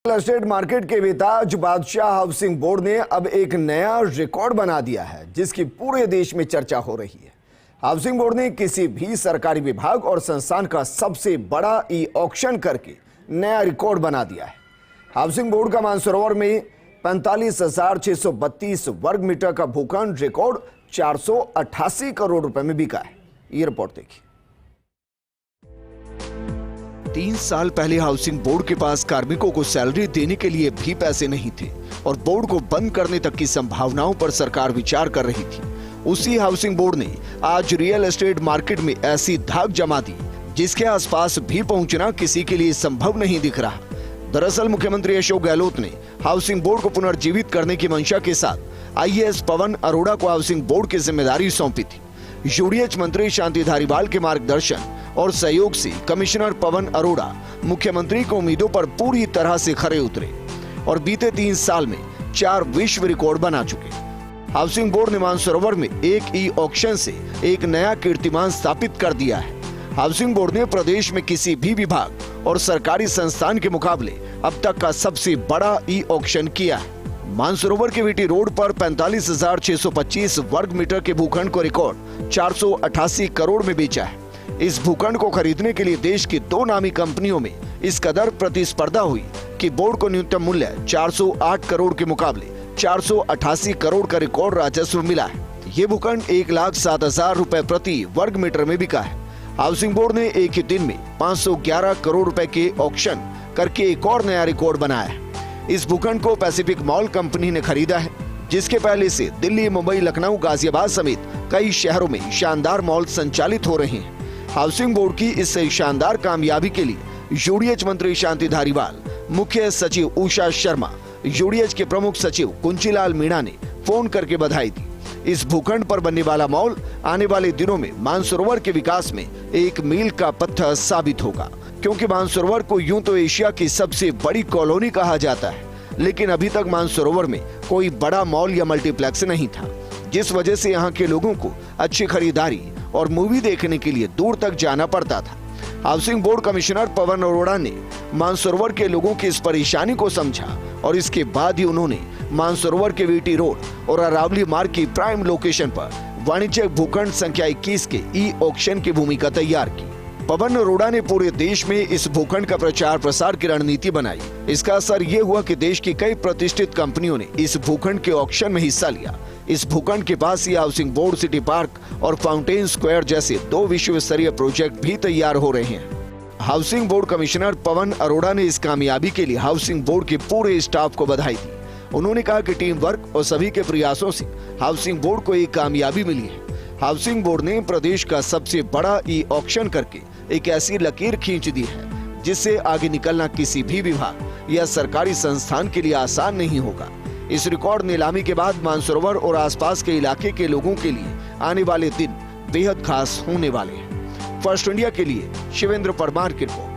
Real estate market के बेताज बादशाह housing board ने अब एक नया रिकॉर्ड बना दिया है, जिसकी पूरे देश में चर्चा हो रही है। हाउसिंग बोर्ड ने किसी भी सरकारी विभाग और संस्थान का सबसे बड़ा ई ऑक्शन करके नया रिकॉर्ड बना दिया है। हाउसिंग बोर्ड का मानसरोवर में 45,632 वर्ग मीटर का भूखंड रिकॉर्ड 488 करोड़ रुपए में बिका है। ये रिपोर्ट देखिए। 3 साल पहले हाउसिंग बोर्ड के पास कार्मिकों को सैलरी देने के लिए भी पैसे नहीं थे और बोर्ड को बंद करने तक की संभावनाओं पर सरकार विचार कर रही थी। उसी हाउसिंग बोर्ड ने आज रियल एस्टेट मार्केट में ऐसी धाक जमा दी जिसके आसपास भी पहुंचना किसी के लिए संभव नहीं दिख रहा। दरअसल मुख्यमंत्री अशोक गहलोत ने हाउसिंग बोर्ड को पुनर्जीवित करने की मंशा के साथ आईएएस पवन अरोड़ा को हाउसिंग बोर्ड की जिम्मेदारी सौंपी थी। यूडीएच मंत्री शांति धारीवाल के मार्गदर्शन और सहयोग से कमिश्नर पवन अरोड़ा मुख्यमंत्री की उम्मीदों पर पूरी तरह से खरे उतरे और बीते 3 साल में 4 विश्व रिकॉर्ड बना चुके। हाउसिंग बोर्ड ने मानसरोवर में एक ई ऑक्शन से एक नया कीर्तिमान स्थापित कर दिया है। हाउसिंग बोर्ड ने प्रदेश में किसी भी विभाग और सरकारी संस्थान के मुकाबले अब तक का सबसे बड़ा ई ऑक्शन किया है। मानसरोवर के वीटी रोड पर 45,625 वर्ग मीटर के भूखंड को रिकॉर्ड 488 करोड़ में बेचा है। इस भूखंड को खरीदने के लिए देश की 2 नामी कंपनियों में इस कदर प्रतिस्पर्धा हुई कि बोर्ड को न्यूनतम मूल्य 408 करोड़ के मुकाबले 488 करोड़ का रिकॉर्ड राजस्व मिला है। ये भूखंड 1,07,000 रुपए प्रति वर्ग मीटर में बिका है। हाउसिंग बोर्ड ने एक ही दिन में 511 करोड़ रुपए के ऑक्शन करके एक और नया रिकॉर्ड बनाया है। इस भूखंड को पैसिफिक मॉल कंपनी ने खरीदा है, जिसके पहले से दिल्ली, मुंबई, लखनऊ, गाजियाबाद समेत कई शहरों में शानदार मॉल संचालित हो रहे हैं। हाउसिंग बोर्ड की इस शानदार कामयाबी के लिए यूडीएच मंत्री शांति धारीवाल, मुख्य सचिव उषा शर्मा, यूडीएच के प्रमुख सचिव कुंचीलाल मीणा ने फोन करके बधाई दी। इस भूखंड पर बनने वाला मॉल आने वाले दिनों में मानसरोवर के विकास में एक मील का पत्थर साबित होगा, क्योंकि मानसरोवर को यूं तो एशिया की सबसे बड़ी कॉलोनी कहा जाता है, लेकिन अभी तक मानसरोवर में कोई बड़ा मॉल या मल्टीप्लेक्स नहीं था, जिस वजह से यहाँ के लोगों को अच्छी खरीदारी और मूवी देखने के लिए दूर तक जाना पड़ता था। Housing board commissioner Pawan Arora ने मानसरोवर के लोगों की इस परेशानी को समझा और इसके बाद ही उन्होंने मानसरोवर के वीटी रोड और अरावली मार्ग की प्राइम लोकेशन पर वाणिज्यिक भूखंड संख्या 21 के ई ऑक्शन की भूमिका तैयार की। पवन अरोड़ा ने पूरे देश में इस भूखंड का प्रचार प्रसार की रणनीति बनाई। इसका असर ये हुआ कि देश की कई प्रतिष्ठित कंपनियों ने इस भूखंड के ऑक्शन में हिस्सा लिया। इस भूखंड के पास ही हाउसिंग बोर्ड, सिटी पार्क और फाउंटेन स्क्वायर जैसे 2 विश्व स्तरीय प्रोजेक्ट भी तैयार हो रहे हैं। Housing board commissioner Pawan Arora ने इस कामयाबी के लिए हाउसिंग बोर्ड के पूरे स्टाफ को बधाई दी। उन्होंने कहा कि टीम वर्क और सभी के प्रयासों से हाउसिंग बोर्ड को एक कामयाबी मिली है। हाउसिंग बोर्ड ने प्रदेश का सबसे बड़ा ई ऑक्शन करके एक ऐसी लकीर खींच दी है जिससे आगे निकलना किसी भी विभाग या सरकारी संस्थान के लिए आसान नहीं होगा। इस रिकॉर्ड नीलामी के बाद मानसरोवर और आसपास के इलाके के लोगों के लिए आने वाले दिन बेहद खास होने वाले हैं। फर्स्ट इंडिया के लिए शिवेंद्र परमार की रिपोर्ट।